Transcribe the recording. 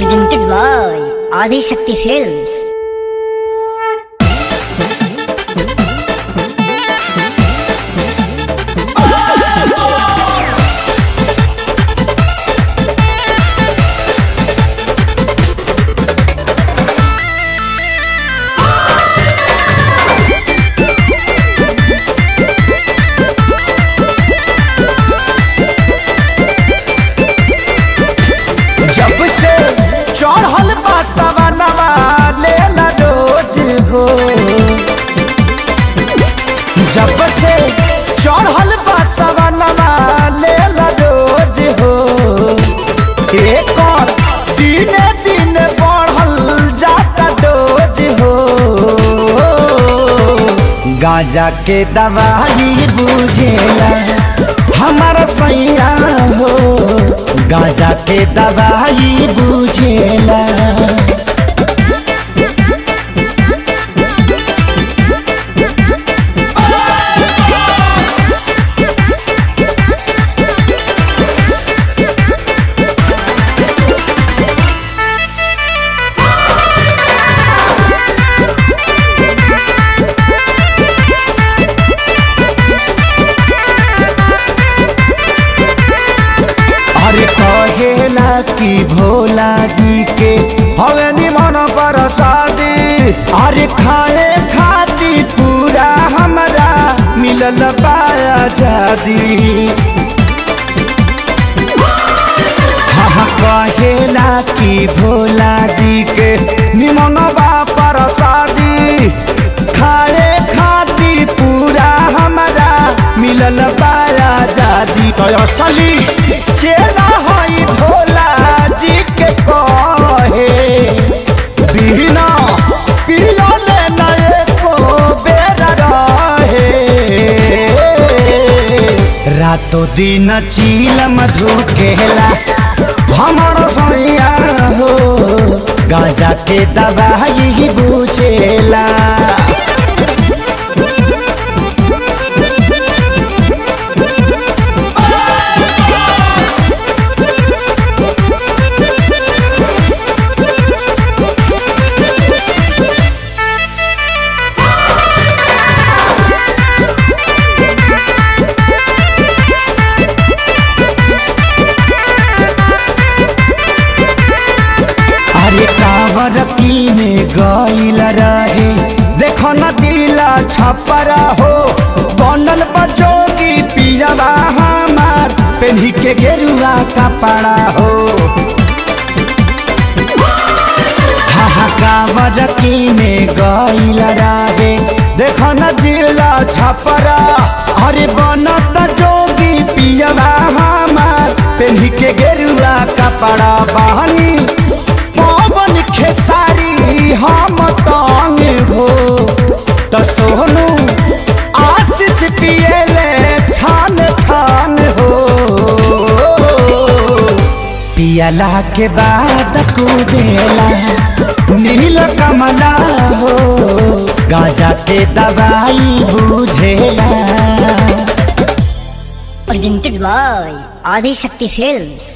presented by Adi Shakti Films. जब से चढ़ल बसवनवा लेला रोज हो, जब से चढ़ल बसवनवा लेला रोज हो, एक और दिने दिन बढ़ल जाता डोज हो। गांजा के दवाई बुझेला हमारा सैया हो, गांजा के दवाई बुझेला। अरे कहेला कि भोला जी के हवे निमन प्रसादी, अरे खाए खाती पूरा हमरा मिलल पाया आजादी। हाँ कहेला कि भोला जी के निमन बा प्रसादी, खाए खाती पूरा हमरा मिलल पाया आजादी। तो असली चेला हई भोला जी के कहे, बिना पियले न एको बेर रहे। रातों दिन चील मधु केला हमर सैया हो, गांजा के दवाई बुझेला। अरे कावर कीने गईल रहे, देखो न जिला छपरा हो, बनल बजोगी पियवा हमार पेन्ही के गेरुआ कपड़ा हो। हाँ कावर कीने गईल रहे, देखो न जिला छपरा, अरे बनत जोगी पियवा हमार पेन्ही के गेरुआ कपड़ा। बहनी पवन खेसारी हम तंग हो, तो सोनू आशीष पियले छान छान हो। पियला के बाद कूदेला नील कमला हो, गांजा के दवाई बुझेला। Presented by Adi Shakti Films.